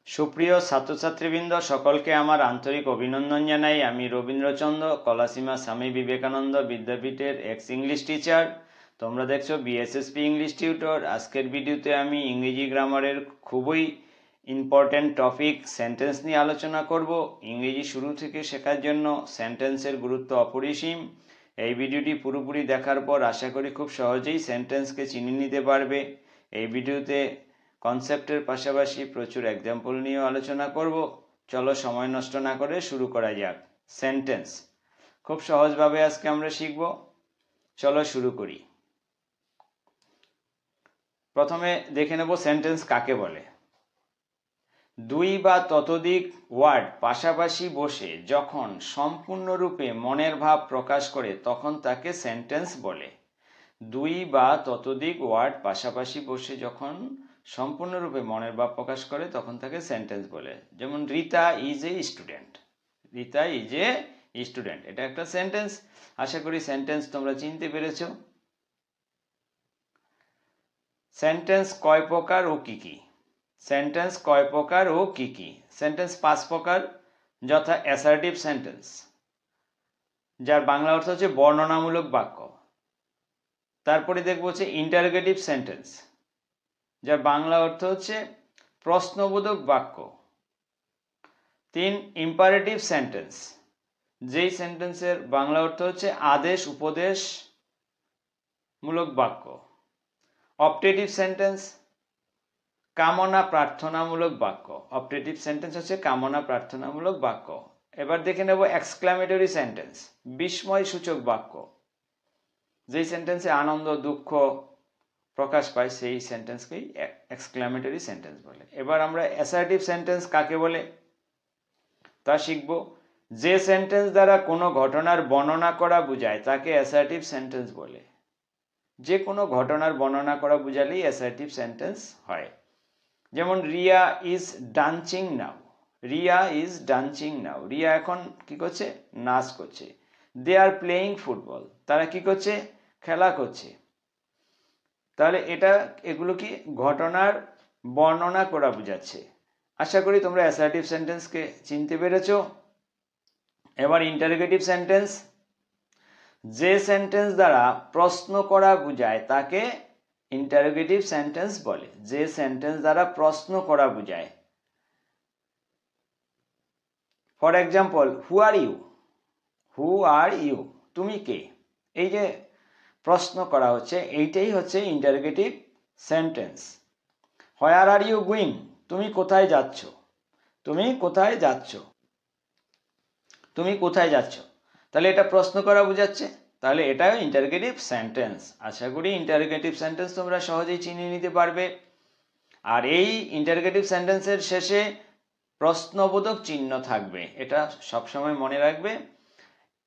সুপ্রিয় ছাত্রছাত্রীবৃন্দ, সকলকে আমার আন্তরিক অভিনন্দন জানাই। আমি Rabindrachandra, কলাসীমা Swami Vivekananda বিদ্যাপীঠের x English teacher. তোমরা দেখছো বিএসএসপি ইংলিশ টিউটর। আজকের ভিডিওতে আমি ইংরেজি গ্রামারের খুবই ইম্পর্ট্যান্ট টপিক সেন্টেন্স নিয়ে আলোচনা করব। ইংরেজি শুরু থেকে শেখার জন্য সেন্টেন্সের গুরুত্ব অপরিসীম। এই ভিডিওটি পুরোপুরি দেখার পর আশা করি খুব সহজেই সেন্টেন্সকে চিনে নিতে পারবে। এই ভিডিওতে কনসেপ্টের পাশাপাশি প্রচুর এক্সাম্পল নিয়েও আলোচনা করব। চলো সময় নষ্ট না করে শুরু করা যাক। সেন্টেন্স খুব সহজভাবে আজকে আমরা শিখব। চলো শুরু করি। প্রথমে দেখে নেব সেন্টেন্স কাকে বলে। দুই বা ততোধিক ওয়ার্ড পাশাপাশি বসে যখন সম্পূর্ণরূপে মনের ভাব প্রকাশ করে তখন তাকে সেন্টেন্স বলে। দুই বা ততোধিক ওয়ার্ড পাশাপাশি বসে যখন সম্পূর্ণরূপে মনের ভাব প্রকাশ করে তখন তাকে সেন্টেন্স বলে। যেমন Rita is a student. Rita is a student, এটা একটা সেন্টেন্স। আশা করি সেন্টেন্স তোমরা চিনতে পেরেছো। সেন্টেন্স কয় প্রকার ও কি কি? সেন্টেন্স কয় প্রকার ও কি কি? সেন্টেন্স 5 প্রকার, যথা অ্যাসার্টিভ সেন্টেন্স, যার বাংলা অর্থ হচ্ছে বর্ণনামূলক বাক্য। তারপরে দেখবো হচ্ছে ইন্টারোগেটিভ সেন্টেন্স, যার বাংলা অর্থ হচ্ছে প্রশ্নবোধক বাক্য। 3 ইম্পারেটিভ সেন্টেন্স, যেই সেন্টেন্সের বাংলা অর্থ হচ্ছে আদেশ উপদেশ মূলক বাক্য। অপটেটিভ সেন্টেন্স, কামনা প্রার্থনামূলক বাক্য। অপটেটিভ সেন্টেন্স হচ্ছে কামনা প্রার্থনামূলক বাক্য। এবার দেখে নেব এক্সক্লামেটরি সেন্টেন্স, বিস্ময় সূচক বাক্য। যেই সেন্টেন্সে আনন্দ দুঃখ প্রকাশ পায় সেই সেন্টেন্সকেই এক্সক্লামেটরি সেন্টেন্স বলে। এবার আমরা অ্যাসার্টিভ সেন্টেন্স কাকে বলে তা শিখব। যে সেন্টেন্স দ্বারা কোনো ঘটনার বর্ণনা করা বোঝায় তাকে অ্যাসার্টিভ সেন্টেন্স বলে। যে কোনো ঘটনার বর্ণনা করা বোঝালেই অ্যাসার্টিভ সেন্টেন্স হয়। যেমন Riya is dancing now. Riya is dancing now, Riya এখন কি করছে? নাচ করছে। দে আর প্লেয়িং ফুটবল, তারা কি করছে? খেলা করছে। তাহলে এগুলো কি ঘটনার বর্ণনা করা বোঝাচ্ছে। আশা করি তোমরা অ্যাসার্টিভ সেন্টেন্সকে চিনতে পেরেছো। এবার ইন্টারোগেটিভ সেন্টেন্স, যে সেন্টেন্স দ্বারা প্রশ্ন করা বোঝায় তাকে ইন্টারোগেটিভ সেন্টেন্স বলে। যে সেন্টেন্স দ্বারা প্রশ্ন করা বোঝায়। For example, who are you? Who are you, তুমি কে? এই যে প্রশ্ন করা হচ্ছে এইটাই হচ্ছে interrogative sentence. Where are you going? তুমি কোথায় যাচ্ছ? তুমি কোথায় যাচ্ছ? তুমি কোথায় যাচ্ছ? তাহলে এটা প্রশ্ন করা বোঝাচ্ছে, তাহলে এটাও ইন্টারোগেটিভ সেন্টেন্স। আশা করি ইন্টারোগেটিভ সেন্টেন্স তোমরা সহজেই চিনে নিতে পারবে। আর এই ইন্টারোগেটিভ সেন্টেন্সের শেষে প্রশ্নবোধক চিহ্ন থাকবে, এটা সবসময় মনে রাখবে।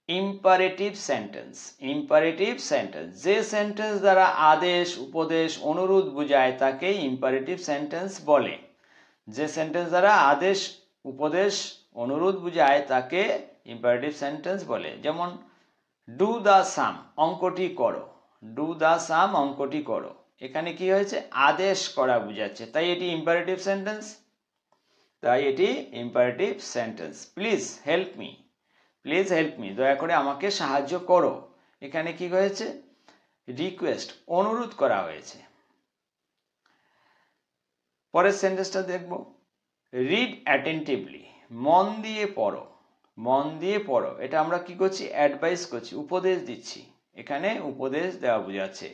ইম্পারেটিভ সেন্টেন্স, ইম্পারেটিভ সেন্টেন্স, যে সেন্টেন্স দ্বারা আদেশ উপদেশ অনুরোধ বোঝায় তাকে ইম্পারেটিভ সেন্টেন্স বলে। যে সেন্টেন্স দ্বারা আদেশ উপদেশ অনুরোধ বোঝায় তাকে ইম্পারেটিভ সেন্টেন্স বলে। যেমন ডু দ্য সাম, অঙ্কটি করো। ডু দ্য সাম, অঙ্কটি করো। এখানে কি হয়েছে? আদেশ করা বোঝাচ্ছে, তাই এটি ইম্পারেটিভ সেন্টেন্স। তাই এটি imperative sentence. Please help me, please help me, দয়া করে আমাকে সাহায্য করো। এখানে কি হয়েছে? রিকোয়েস্ট, অনুরোধ করা হয়েছে। পরের সেন্টেন্সটা দেখব, রিড অ্যাটেন্টিভলি, মন দিয়ে পড়ো। মন দিয়ে পড়ো, এটা আমরা কি করছি? অ্যাডভাইস করছি, উপদেশ দিচ্ছি। এখানে উপদেশ দেওয়া বোঝাচ্ছে,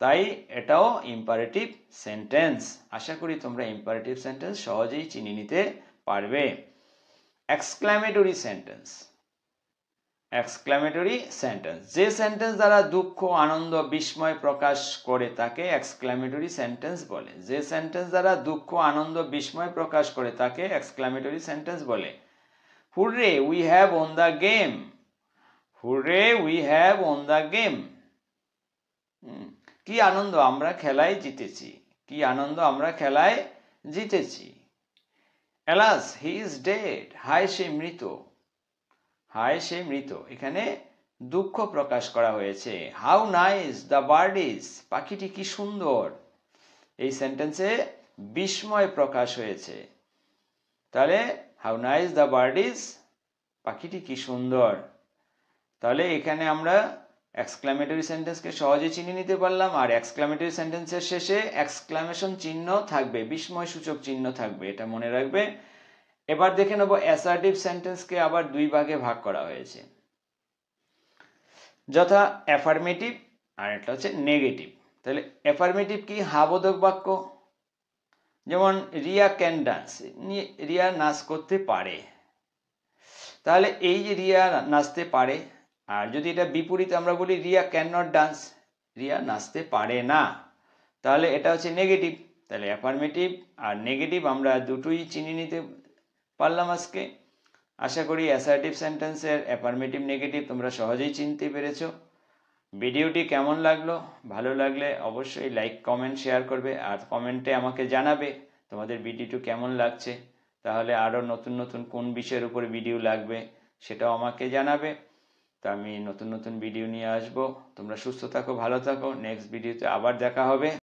তাই এটাও ইম্পারেটিভ সেন্টেন্স। আশা করি তোমরা ইম্পারেটিভ সেন্টেন্স সহজেই চিনে নিতে পারবে। এক্সক্লামেটরি সেন্টেন্স, এক্সক্লামেটরি সেন্টেন্স, যে সেন্টেন্স দ্বারা দুঃখ আনন্দ বিস্ময় প্রকাশ করে তাকে এক্সক্লামেটরি সেন্টেন্স বলে। যে সেন্টেন্স দ্বারা দুঃখ আনন্দ বিস্ময় প্রকাশ করে তাকে এক্সক্লামেটরি সেন্টেন্স বলে। Hurray we have won the game. Hurray we have won the game, কি আনন্দ আমরা খেলায় জিতেছি। কি আনন্দ আমরা খেলায় জিতেছি। এলাস হি ইজ ডেড, হায় সে মৃত। হায় সে মৃত, এখানে দুঃখ প্রকাশ করা হয়েছে। How nice the bird is, পাখিটি কি সুন্দর। এই সেন্টেন্সে বিস্ময় প্রকাশ হয়েছে। তাহলে how nice the bird is, পাখিটি কি সুন্দর। তাহলে এখানে আমরা এক্সক্লামেটরি সেন্টেন্সকে সহজে চিনে নিতে পারলাম। আর এক্সক্লামেটরি সেন্টেন্সের শেষে এক্সক্লামেশন চিহ্ন থাকবে, বিস্ময়সূচক চিহ্ন থাকবে, এটা মনে রাখবে। এবার দেখে নেব অ্যাসার্টিভ সেন্টেন্সকে আবার দুই ভাগে ভাগ করা হয়েছে, যথা অ্যাফার্মেটিভ আর একটা হচ্ছে নেগেটিভ। তাহলে অ্যাফার্মেটিভ কি? হাবোধক বাক্য, যেমন রিয়া ক্যান ডান্স, রিয়া নাচ করতে পারে। তাহলে এই যে রিয়া নাচতে পারে, আর যদি এটা বিপরীতে আমরা বলি Riya can not dance, Riya নাচতে পারে না, তাহলে এটা হচ্ছে নেগেটিভ। তাহলে অ্যাফার্মেটিভ আর নেগেটিভ আমরা দুটোই চিনে নিতে পারলাম আজকে। আশা করি অ্যাসার্টিভ সেন্টেন্সের অ্যাফার্মেটিভ নেগেটিভ তোমরা সহজেই চিনতে পেরেছো। ভিডিওটি কেমন লাগলো? ভালো লাগলে অবশ্যই লাইক কমেন্ট শেয়ার করবে, আর কমেন্টে আমাকে জানাবে তোমাদের ভিডিওটি কেমন লাগছে। তাহলে আরও নতুন নতুন কোন বিষয়ের উপর ভিডিও লাগবে সেটাও আমাকে জানাবে। তো আমি নতুন নতুন ভিডিও নিয়ে আসবো। তোমরা সুস্থ থাকো, ভালো থাকো। নেক্সট ভিডিওতে আবার দেখা হবে।